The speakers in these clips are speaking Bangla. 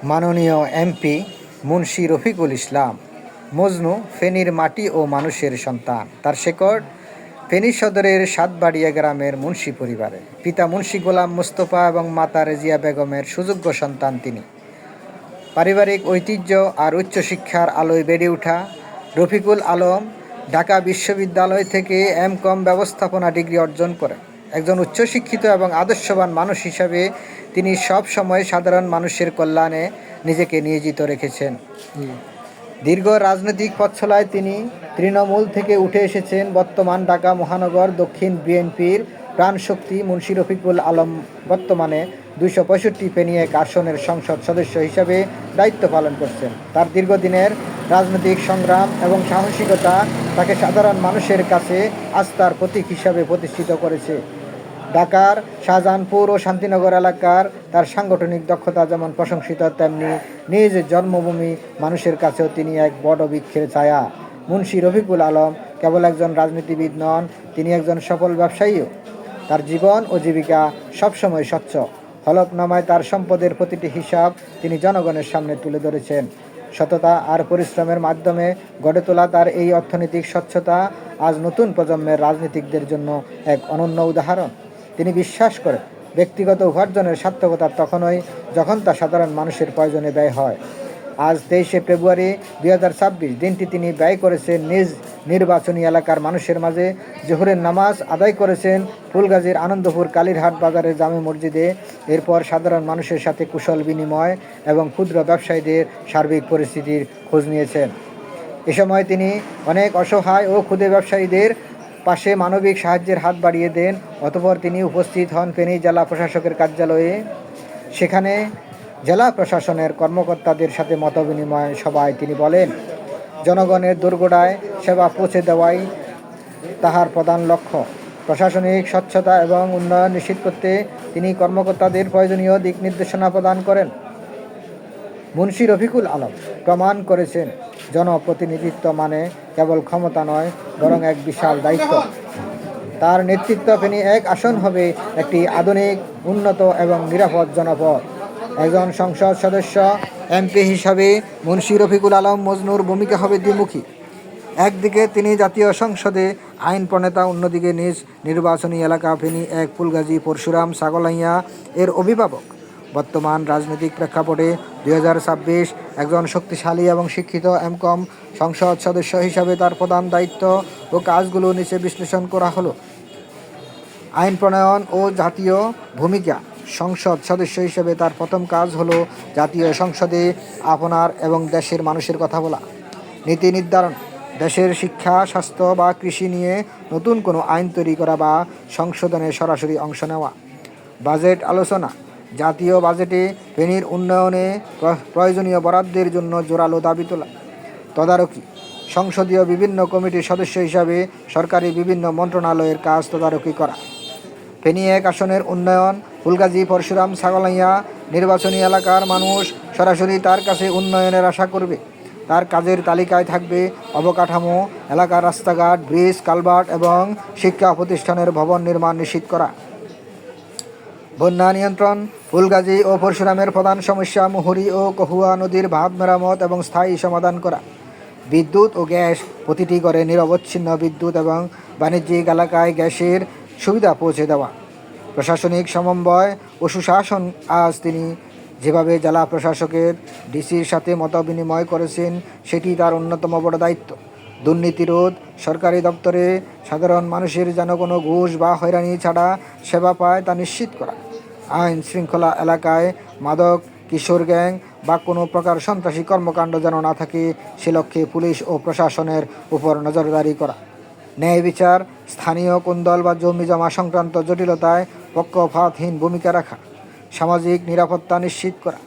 মাননীয় এমপি মুন্সি রফিকুল ইসলাম মজনু ফেনীর মাটি ও মানুষের সন্তান। তার শেকড় ফেনী সদরের সাতবাড়িয়া গ্রামের মুন্সি পরিবারে। পিতা মুন্সি গোলাম মোস্তফা এবং মাতা রেজিয়া বেগমের সুযোগ্য সন্তান তিনি। পারিবারিক ঐতিহ্য আর উচ্চশিক্ষার আলোয় বেড়ে ওঠা রফিকুল আলম ঢাকা বিশ্ববিদ্যালয় থেকে এমকম ব্যবস্থাপনা ডিগ্রি অর্জন করেন। একজন উচ্চশিক্ষিত এবং আদর্শবান মানুষ হিসাবে তিনি সব সময় সাধারণ মানুষের কল্যাণে নিজেকে নিয়োজিত রেখেছেন। দীর্ঘ রাজনৈতিক পথচলায় তিনি তৃণমূল থেকে উঠে এসেছেন। বর্তমান ঢাকা মহানগর দক্ষিণ বিএনপির প্রাণশক্তি মুন্সি রফিকুল আলম বর্তমানে ২৬৫ ফেনী এক আসনের সংসদ সদস্য হিসাবে দায়িত্ব পালন করছেন। তার দীর্ঘদিনের রাজনৈতিক সংগ্রাম এবং সাহসিকতা তাকে সাধারণ মানুষের কাছে আস্থার প্রতীক হিসাবে প্রতিষ্ঠিত করেছে। ঢাকার শাহজাহানপুর ও শান্তিনগর এলাকার তার সাংগঠনিক দক্ষতা যেমন প্রশংসিত, তেমনি নিজ জন্মভূমি মানুষের কাছেও তিনি এক বড় বৃক্ষের ছায়া। মুন্সি রফিকুল আলম কেবল একজন রাজনীতিবিদ নন, তিনি একজন সফল ব্যবসায়ীও। তার জীবন ও জীবিকা সবসময় স্বচ্ছ। হলফনামায় তার সম্পদের প্রতিটি হিসাব তিনি জনগণের সামনে তুলে ধরেছেন। সততা আর পরিশ্রমের মাধ্যমে গড়ে তোলা তার এই অর্থনৈতিক স্বচ্ছতা আজ নতুন প্রজন্মের রাজনীতিকদের জন্য এক অনন্য উদাহরণ। তিনি বিশ্বাস করেন, ব্যক্তিগত উপার্জনের সার্থকতা তখনই যখন তা সাধারণ মানুষের প্রয়োজনে ব্যয় হয়। আজ ২৩শে ফেব্রুয়ারি ২০২৬ দিনটি তিনি ব্যয় করেছেন নিজ নির্বাচনী এলাকার মানুষের মাঝে। জোহরের নামাজ আদায় করেছেন ফুলগাজীর আনন্দপুর কালীরহাট বাজারের জামে মসজিদে। এরপর সাধারণ মানুষের সাথে কুশল বিনিময় এবং ক্ষুদ্র ব্যবসায়ীদের সার্বিক পরিস্থিতির খোঁজ নিয়েছেন। এ সময় তিনি অনেক অসহায় ও ক্ষুদে ব্যবসায়ীদের পাশে মানবিক সাহায্যের হাত বাড়িয়ে দেন। অতঃপর তিনি উপস্থিত হন ফেনী জেলা প্রশাসকের কার্যালয়ে। সেখানে জেলা প্রশাসনের কর্মকর্তাদের সাথে মতবিনিময় সভায় তিনি বলেন, জনগণের দোরগোড়ায় সেবা পৌঁছে দেওয়াই তাহার প্রধান লক্ষ্য। প্রশাসনিক স্বচ্ছতা এবং উন্নয়ন নিশ্চিত করতে তিনি কর্মকর্তাদের প্রয়োজনীয় দিক নির্দেশনা প্রদান করেন। মুন্সি রফিকুল আলম প্রমাণ করেছেন, জনপ্রতিনিধিত্ব মানে কেবল ক্ষমতা নয়, বরং এক বিশাল দায়িত্ব। তার নেতৃত্ব ফেনী এক আসন হবে একটি আধুনিক, উন্নত এবং নিরাপদ জনপদ। একজন সংসদ সদস্য এমপি হিসাবে মুন্সি রফিকুল আলম মজনুর ভূমিকা হবে দ্বিমুখী। একদিকে তিনি জাতীয় সংসদে আইন প্রণেতা, অন্যদিকে নিজ নির্বাচনী এলাকা ফেনী এক ফুলগাজী পরশুরাম ছাগলাইয়া এর অভিভাবক। বর্তমান রাজনৈতিক প্রেক্ষাপটে ২০২৬ একজন শক্তিশালী এবং শিক্ষিত এমকম সংসদ সদস্য হিসাবে তার প্রধান দায়িত্ব ও কাজগুলো নিচে বিশ্লেষণ করা হলো। আইন প্রণয়ন ও জাতীয় ভূমিকা। সংসদ সদস্য হিসেবে তার প্রথম কাজ হলো জাতীয় সংসদে আপনার এবং দেশের মানুষের কথা বলা। নীতি নির্ধারণ, দেশের শিক্ষা, স্বাস্থ্য বা কৃষি নিয়ে নতুন কোনো আইন তৈরি করা বা সংশোধনে সরাসরি অংশ নেওয়া। বাজেট আলোচনা, জাতীয় বাজেটে ফেনীর উন্নয়নে প্রয়োজনীয় বরাদ্দের জন্য জোরালো দাবি তোলা। তদারকি, সংসদীয় বিভিন্ন কমিটির সদস্য হিসাবে সরকারি বিভিন্ন মন্ত্রণালয়ের কাজ তদারকি করা। ফেনী এক আসনের উন্নয়ন, ফুলগাজী পরশুরাম ছাগলাইয়া নির্বাচনী এলাকার মানুষ সরাসরি তার কাছে উন্নয়নের আশা করবে। তার কাজের তালিকায় থাকবে অবকাঠামো, এলাকার রাস্তাঘাট, ব্রিজ, কালভার্ট এবং শিক্ষা প্রতিষ্ঠানের ভবন নির্মাণ নিশ্চিত করা। বন্যা নিয়ন্ত্রণ, ফুলগাজী ও পরশুরামের প্রধান সমস্যা মুহুরী ও কহুয়া নদীর বাঁধ মেরামত এবং স্থায়ী সমাধান করা। বিদ্যুৎ ও গ্যাস, প্রতিটি ঘরে নিরবচ্ছিন্ন বিদ্যুৎ এবং বাণিজ্যিক এলাকায় গ্যাসের সুবিধা পৌঁছে দেওয়া। প্রশাসনিক সমন্বয় ও সুশাসন, আজ তিনি যেভাবে জেলা প্রশাসকের ডিসির সাথে মতবিনিময় করেছেন, সেটি তার অন্যতম বড় দায়িত্ব। দুর্নীতি রোধ, সরকারি দপ্তরে সাধারণ মানুষের যেন কোনো ঘুষ বা হয়রানি ছাড়া সেবা পায় তা নিশ্চিত করা। আইন শৃঙ্খলা এলাকায় মাদক, কিশোর গ্যাং বা কোনো প্রকার সন্ত্রাসী কর্মকাণ্ড যেন না থাকে, সে লক্ষ্যে পুলিশ ও প্রশাসনের উপর নজরদারি করা। ন্যায় বিচার, স্থানীয় কোন্দল বা জমি জমা সংক্রান্ত জটিলতায় পক্ষপাতহীন ভূমিকা রাখা। সামাজিক নিরাপত্তা নিশ্চিত করা।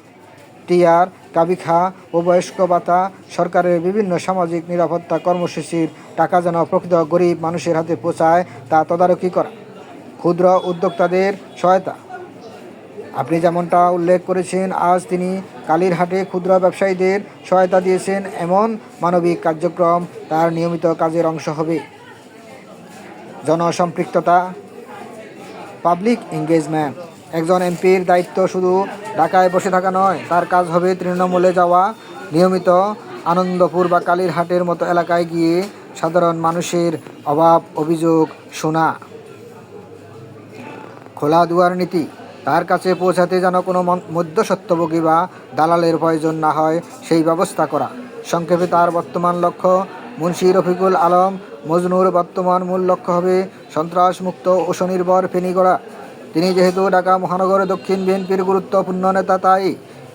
টিআর, কাবিখা ও বয়স্ক ভাতা, সরকারের বিভিন্ন সামাজিক নিরাপত্তা কর্মসূচির টাকা যেন প্রকৃত গরিব মানুষের হাতে পৌঁছায় তা তদারকি করা। ক্ষুদ্র উদ্যোক্তাদের সহায়তা, আপনি যেমনটা উল্লেখ করেছেন, আজ তিনি কালীরহাটে ক্ষুদ্র ব্যবসায়ীদের সহায়তা দিয়েছেন। এমন মানবিক কার্যক্রম তার নিয়মিত কাজের অংশ হবে। জনসম্পৃক্ততা, পাবলিক এঙ্গেজমেন্ট, একজন এমপির দায়িত্ব শুধু ঢাকায় বসে থাকা নয়, তার কাজ হবে তৃণমূলে যাওয়া, নিয়মিত আনন্দপুর বা কালীরহাটের মতো এলাকায় গিয়ে সাধারণ মানুষের অভাব অভিযোগ শোনা। খোলা দুয়ার নীতি, তার কাছে পৌঁছাতে যেন কোনো মধ্যস্বত্বভোগী বা দালালের প্রয়োজন না হয় সেই ব্যবস্থা করা। সংক্ষেপে তার বর্তমান লক্ষ্য, মুন্সি রফিকুল আলম মজনুর বর্তমান মূল লক্ষ্য হবে সন্ত্রাসমুক্ত ও স্বনির্ভর ফেনী গড়া। তিনি যেহেতু ঢাকা মহানগর দক্ষিণ বিএনপির গুরুত্বপূর্ণ নেতা, তাই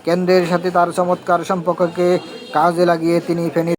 কেন্দ্রের সাথে তার চমৎকার সম্পর্ককে কাজে লাগিয়ে তিনি ফেনী